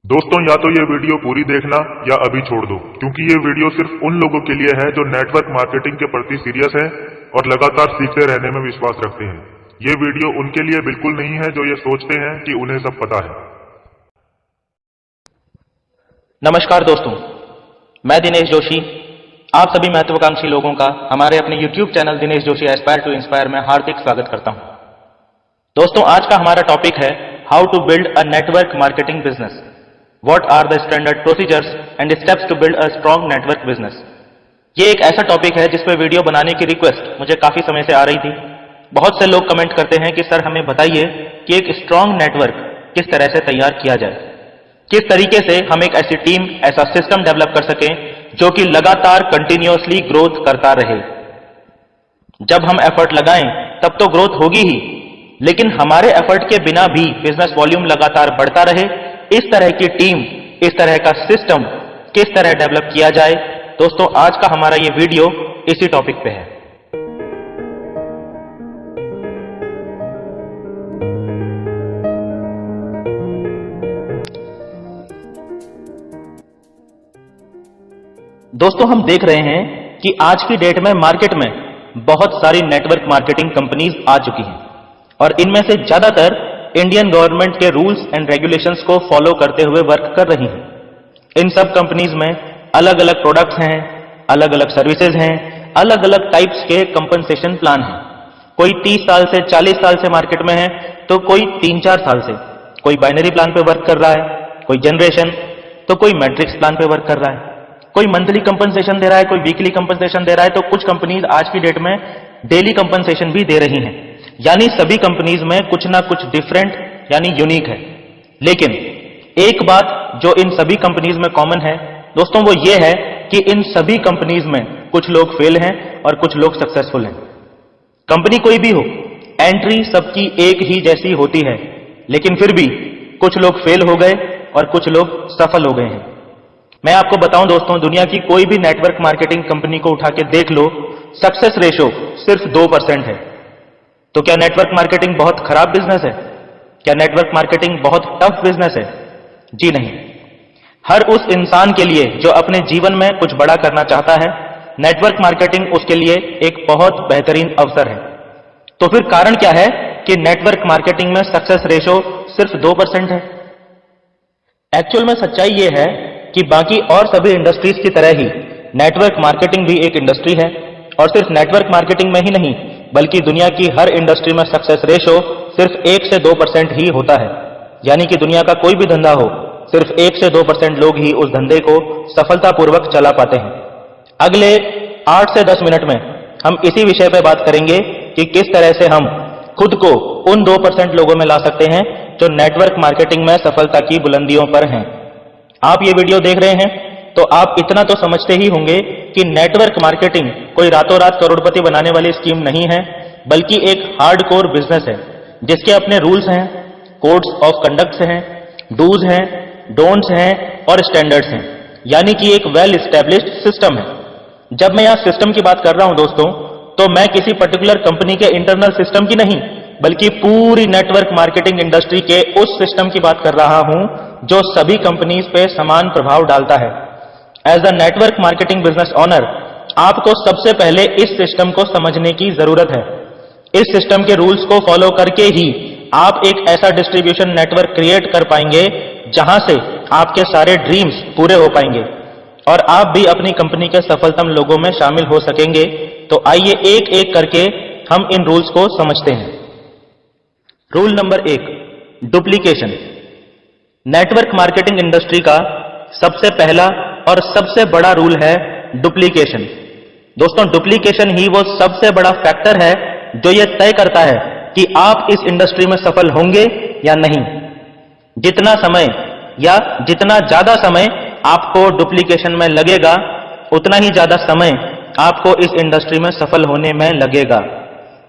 दोस्तों, या तो ये वीडियो पूरी देखना या अभी छोड़ दो, क्योंकि ये वीडियो सिर्फ उन लोगों के लिए है जो नेटवर्क मार्केटिंग के प्रति सीरियस हैं और लगातार सीखते रहने में विश्वास रखते हैं। ये वीडियो उनके लिए बिल्कुल नहीं है जो ये सोचते हैं कि उन्हें सब पता है। नमस्कार दोस्तों, मैं दिनेश जोशी आप सभी महत्वाकांक्षी लोगों का हमारे अपने YouTube channel Dinesh Joshi aspire to inspire में हार्दिक स्वागत करता हूं। दोस्तों, आज का हमारा टॉपिक है how to build a network marketing business. What are the standard procedures and steps to build a strong network business? ये एक ऐसा टॉपिक है जिस पे वीडियो बनाने की रिक्वेस्ट मुझे काफी समय से आ रही थी। बहुत से लोग कमेंट करते हैं कि सर हमें बताइए कि एक स्ट्रांग नेटवर्क किस तरह से तैयार किया जाए, किस तरीके से हम एक ऐसी टीम, ऐसा सिस्टम डेवलप कर सकें जो कि लगातार कंटिन्यूअसली ग्रोथ करता रहे। जब हम एफर्ट लगाएं तब तो ग्रोथ होगी ही, लेकिन हमारे एफर्ट के बिना भी बिजनेस वॉल्यूम लगातार बढ़ता रहे। इस तरह की टीम, इस तरह का सिस्टम किस तरह डेवलप किया जाए, दोस्तों आज का हमारा ये वीडियो इसी टॉपिक पे है। दोस्तों, हम देख रहे हैं कि आज की डेट में मार्केट में बहुत सारी नेटवर्क मार्केटिंग कंपनीज आ चुकी हैं और इनमें से ज्यादातर इंडियन गवर्नमेंट के रूल्स एंड रेगुलेशंस को फॉलो करते हुए वर्क कर रही हैं। इन सब कंपनीज में अलग अलग प्रोडक्ट्स हैं, अलग अलग सर्विसेज हैं, अलग अलग टाइप्स के कंपनसेशन प्लान हैं। कोई 30 साल से 40 साल से मार्केट में है तो कोई 3-4 साल से। कोई बाइनरी प्लान पे वर्क कर रहा है, कोई जनरेशन, तो कोई मैट्रिक्स प्लान पे वर्क कर रहा है, कोई मंथली कंपनसेशन दे रहा है, कोई वीकली कंपनसेशन दे रहा है, तो कुछ कंपनीज आज की डेट में डेली कंपनसेशन भी दे रही हैं। यानी सभी कंपनीज में कुछ ना कुछ डिफरेंट यानी यूनिक है। लेकिन एक बात जो इन सभी कंपनीज में कॉमन है दोस्तों, वो ये है कि इन सभी कंपनीज में कुछ लोग फेल हैं और कुछ लोग सक्सेसफुल हैं। कंपनी कोई भी हो, एंट्री सबकी एक ही जैसी होती है, लेकिन फिर भी कुछ लोग फेल हो गए और कुछ लोग सफल हो गए हैं। मैं आपको बताऊं दोस्तों, दुनिया की कोई भी नेटवर्क मार्केटिंग कंपनी को उठा के देख लो, सक्सेस रेशो सिर्फ 2% है। तो क्या नेटवर्क मार्केटिंग बहुत खराब बिजनेस है? क्या नेटवर्क मार्केटिंग बहुत टफ बिजनेस है? जी नहीं। हर उस इंसान के लिए जो अपने जीवन में कुछ बड़ा करना चाहता है, नेटवर्क मार्केटिंग उसके लिए एक बहुत बेहतरीन अवसर है। तो फिर कारण क्या है कि नेटवर्क मार्केटिंग में सक्सेस रेशो सिर्फ 2% है? एक्चुअल में सच्चाई यह है कि बाकी और सभी इंडस्ट्रीज की तरह ही नेटवर्क मार्केटिंग भी एक इंडस्ट्री है, और सिर्फ नेटवर्क मार्केटिंग में ही नहीं बल्कि दुनिया की हर इंडस्ट्री में सक्सेस रेशो सिर्फ 1 से 2% ही होता है। यानी कि दुनिया का कोई भी धंधा हो, सिर्फ 1 से 2% लोग ही उस धंधे को सफलतापूर्वक चला पाते हैं। अगले 8 से 10 मिनट में हम इसी विषय पर बात करेंगे कि किस तरह से हम खुद को उन 2% लोगों में ला सकते हैं जो नेटवर्क मार्केटिंग में सफलता की बुलंदियों पर हैं। आप ये वीडियो देख रहे हैं तो आप इतना तो समझते ही होंगे कि नेटवर्क मार्केटिंग कोई रातों रात करोड़पति बनाने वाली स्कीम नहीं है, बल्कि एक हार्डकोर बिजनेस है जिसके अपने रूल्स हैं, कोड्स ऑफ कंडक्ट्स हैं, डूज हैं, डोंट्स हैं और स्टैंडर्ड्स हैं। यानी कि एक वेल एस्टैब्लिश्ड सिस्टम है। जब मैं यहां सिस्टम की बात कर रहा हूं दोस्तों, तो मैं किसी पर्टिकुलर कंपनी के इंटरनल सिस्टम की नहीं, बल्कि पूरी नेटवर्क मार्केटिंग इंडस्ट्री के उस सिस्टम की बात कर रहा हूं जो सभी कंपनीज पे समान प्रभाव डालता है। As a network marketing business owner, आपको सबसे पहले इस सिस्टम को समझने की जरूरत है। इस सिस्टम के रूल्स को फॉलो करके ही आप एक ऐसा डिस्ट्रीब्यूशन नेटवर्क क्रिएट कर पाएंगे जहां से आपके सारे ड्रीम्स पूरे हो पाएंगे और आप भी अपनी कंपनी के सफलतम लोगों में शामिल हो सकेंगे। तो आइए एक एक करके हम इन रूल्स को समझते हैं। Rule number 1, duplication. Network marketing industry का सबसे पहला और सबसे बड़ा रूल है डुप्लीकेशन। दोस्तों, डुप्लीकेशन ही वो सबसे बड़ा फैक्टर है जो ये तय करता है कि आप इस इंडस्ट्री में सफल होंगे या नहीं। जितना समय या जितना ज्यादा समय आपको डुप्लीकेशन में लगेगा, उतना ही ज्यादा समय आपको इस इंडस्ट्री में सफल होने में लगेगा।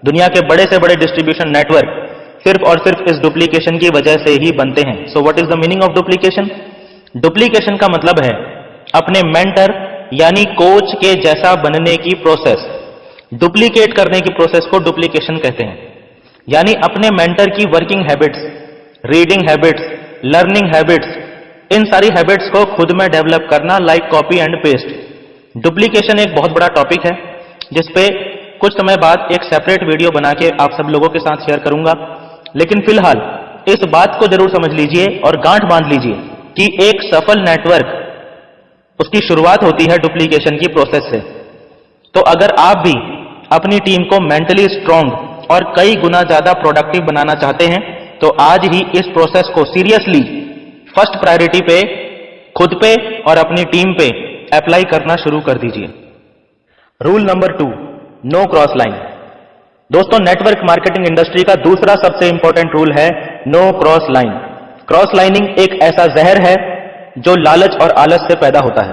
दुनिया के बड़े से बड़े डिस्ट्रीब्यूशन नेटवर्क सिर्फ और सिर्फ इस डुप्लीकेशन की वजह से ही बनते हैं। So what is the meaning of duplication? Duplication का मतलब है अपने मेंटर यानी कोच के जैसा बनने की प्रोसेस। डुप्लीकेट करने की प्रोसेस को डुप्लीकेशन कहते हैं। यानी अपने मेंटर की working habits, reading habits, learning habits, इन सारी हैबिट्स को खुद में डेवलप करना, like copy and paste. Duplication एक बहुत बड़ा टॉपिक है जिसपे कुछ समय बाद एक सेपरेट वीडियो बना के आप सब लोगों के साथ शेयर करूंगा। लेकिन फिलहाल इस बात को जरूर समझ लीजिए और गांठ बांध लीजिए कि एक सफल नेटवर्क, उसकी शुरुआत होती है डुप्लीकेशन की प्रोसेस से। तो अगर आप भी अपनी टीम को मेंटली स्ट्रांग और कई गुना ज्यादा प्रोडक्टिव बनाना चाहते हैं तो आज ही इस प्रोसेस को सीरियसली फर्स्ट प्रायोरिटी पे, खुद पे और अपनी टीम पे अप्लाई करना शुरू कर दीजिए। Rule number 2, no cross line. दोस्तों, नेटवर्क मार्केटिंग इंडस्ट्री का दूसरा सबसे इंपॉर्टेंट रूल है no cross line. Cross lining एक ऐसा जहर है जो लालच और आलस से पैदा होता है।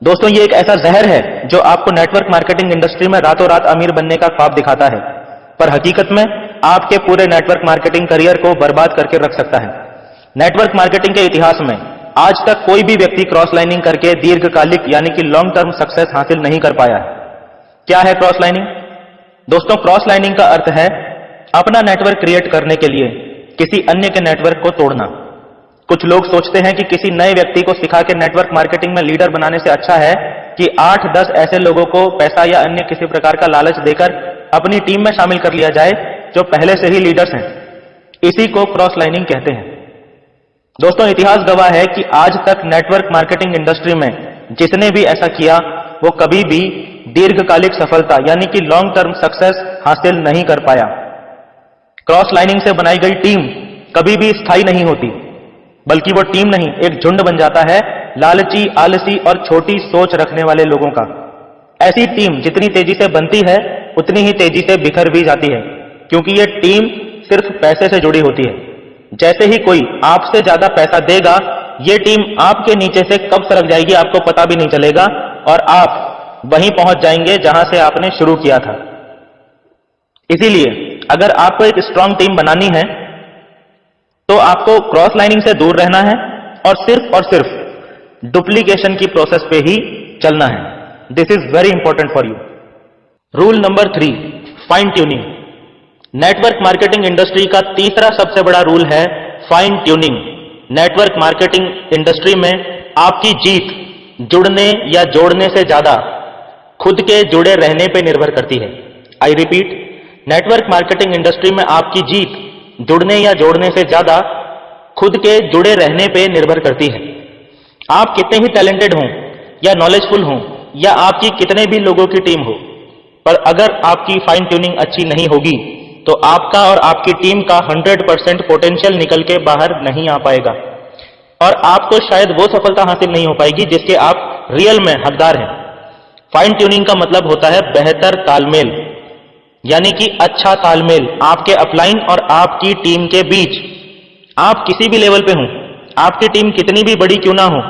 दोस्तों, ये एक ऐसा जहर है जो आपको नेटवर्क मार्केटिंग इंडस्ट्री में रातों रात अमीर बनने का ख्वाब दिखाता है, पर हकीकत में आपके पूरे नेटवर्क मार्केटिंग करियर को बर्बाद करके रख सकता है। नेटवर्क मार्केटिंग के इतिहास में आज तक कोई भी व्यक्ति क्रॉस लाइनिंग करके दीर्घकालिक यानी कि लॉन्ग टर्म सक्सेस हासिल नहीं कर पाया है। क्या है क्रॉस लाइनिंग? दोस्तों, क्रॉस लाइनिंग का अर्थ है अपना नेटवर्क क्रिएट करने के लिए किसी अन्य के नेटवर्क को तोड़ना। कुछ लोग सोचते हैं कि किसी नए व्यक्ति को सिखा के नेटवर्क मार्केटिंग में लीडर बनाने से अच्छा है कि 8-10 ऐसे लोगों को पैसा या अन्य किसी प्रकार का लालच देकर अपनी टीम में शामिल कर लिया जाए जो पहले से ही लीडर्स हैं। इसी को क्रॉस लाइनिंग कहते हैं। दोस्तों, इतिहास गवाह है कि आज तक नेटवर्क मार्केटिंग इंडस्ट्री में जिसने भी ऐसा किया वो कभी भी दीर्घकालिक सफलता यानी कि लॉन्ग टर्म सक्सेस हासिल नहीं कर पाया। क्रॉस लाइनिंग से बनाई गई टीम कभी भी स्थायी नहीं होती, बल्कि वो टीम नहीं, एक झुंड बन जाता है लालची, आलसी और छोटी सोच रखने वाले लोगों का। ऐसी टीम जितनी तेजी से बनती है उतनी ही तेजी से बिखर भी जाती है, क्योंकि ये टीम सिर्फ पैसे से जुड़ी होती है। जैसे ही कोई आपसे ज्यादा पैसा देगा, ये टीम आपके नीचे से कब सरक जाएगी आपको पता भी नहीं चलेगा और आप वहीं पहुंच जाएंगे जहां से आपने शुरू किया था। इसीलिए अगर आपको एक स्ट्रांग टीम बनानी है तो आपको क्रॉस लाइनिंग से दूर रहना है और सिर्फ डुप्लीकेशन की प्रोसेस पे ही चलना है। This is very important for you. Rule number 3, fine tuning. Network marketing industry का तीसरा सबसे बड़ा रूल है fine tuning. Network marketing industry में आपकी जीत जुड़ने या जोड़ने से ज्यादा खुद के जुड़े रहने पे निर्भर करती है। I repeat, network marketing industry में आपकी जीत जुड़ने या जोड़ने से ज्यादा खुद के जुड़े रहने पे निर्भर करती है। आप कितने ही टैलेंटेड हों या नॉलेजफुल हों या आपकी कितने भी लोगों की टीम हो, पर अगर आपकी फाइन ट्यूनिंग अच्छी नहीं होगी तो आपका और आपकी टीम का 100% पोटेंशियल निकल के बाहर नहीं आ पाएगा और आपको शायद वो सफलता हासिल नहीं हो पाएगी जिसके आप रियल में हकदार हैं। फाइन ट्यूनिंग का मतलब होता है बेहतर तालमेल, यानी कि अच्छा तालमेल आपके अपलाइन और आपकी टीम के बीच। आप किसी भी लेवल पे हों, आपकी टीम कितनी भी बड़ी क्यों ना हो,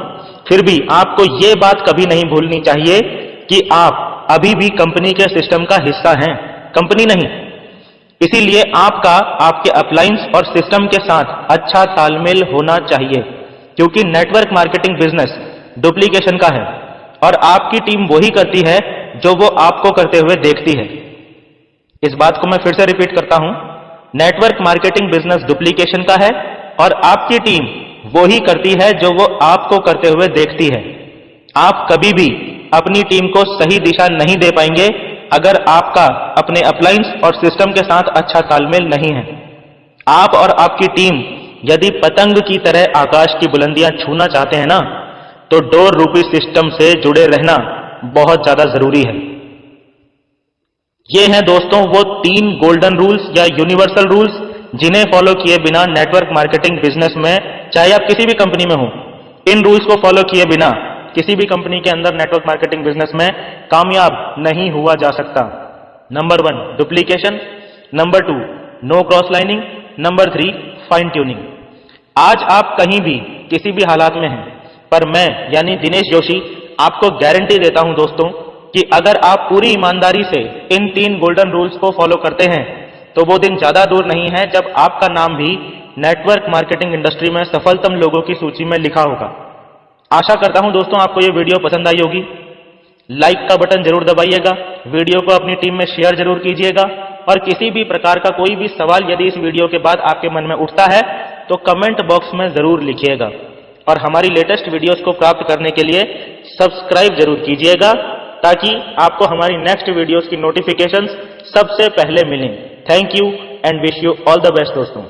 फिर भी आपको ये बात कभी नहीं भूलनी चाहिए कि आप अभी भी कंपनी के सिस्टम का हिस्सा हैं, कंपनी नहीं। इसीलिए आपका आपके अपलाइंस और सिस्टम के साथ अच्छा तालमेल होना चाहिए, क्योंकि नेटवर्क मार्केटिंग बिजनेस डुप्लीकेशन का है और आपकी टीम वही करती है जो वो आपको करते हुए देखती है। इस बात को मैं फिर से रिपीट करता हूं, नेटवर्क मार्केटिंग बिजनेस डुप्लीकेशन का है और आपकी टीम वही करती है जो वो आपको करते हुए देखती है। आप कभी भी अपनी टीम को सही दिशा नहीं दे पाएंगे अगर आपका अपने अपलाइंस और सिस्टम के साथ अच्छा तालमेल नहीं है। आप और आपकी टीम यदि पतंग की तरह आकाश की बुलंदियां छूना चाहते हैं ना, तो डोर रूपी सिस्टम से जुड़े रहना बहुत ज्यादा जरूरी है। ये हैं दोस्तों वो 3 गोल्डन रूल्स या यूनिवर्सल रूल्स जिन्हें फॉलो किए बिना नेटवर्क मार्केटिंग बिजनेस में, चाहे आप किसी भी कंपनी में हो, इन रूल्स को फॉलो किए बिना किसी भी कंपनी के अंदर नेटवर्क मार्केटिंग बिजनेस में कामयाब नहीं हुआ जा सकता। Number 1 duplication, number 2 no cross lining, number 3 fine tuning. आज आप कहीं भी किसी भी हालात में हैं, पर मैं यानी दिनेश जोशी आपको गारंटी देता हूं दोस्तों कि अगर आप पूरी ईमानदारी से इन 3 गोल्डन रूल्स को फॉलो करते हैं तो वो दिन ज्यादा दूर नहीं है जब आपका नाम भी नेटवर्क मार्केटिंग इंडस्ट्री में सफलतम लोगों की सूची में लिखा होगा। आशा करता हूं दोस्तों आपको ये वीडियो पसंद आई होगी। लाइक का बटन जरूर दबाइएगा, वीडियो को अपनी टीम में शेयर जरूर कीजिएगा और किसी भी प्रकार का कोई भी सवाल यदि इस वीडियो के बाद आपके मन में उठता है तो कमेंट बॉक्स में जरूर लिखिएगा। और हमारी लेटेस्ट वीडियोस को प्राप्त करने के लिए सब्सक्राइब जरूर कीजिएगा ताकि आपको हमारी नेक्स्ट वीडियोस की नोटिफिकेशंस सबसे पहले मिलें। Thank you and wish you all the best दोस्तों।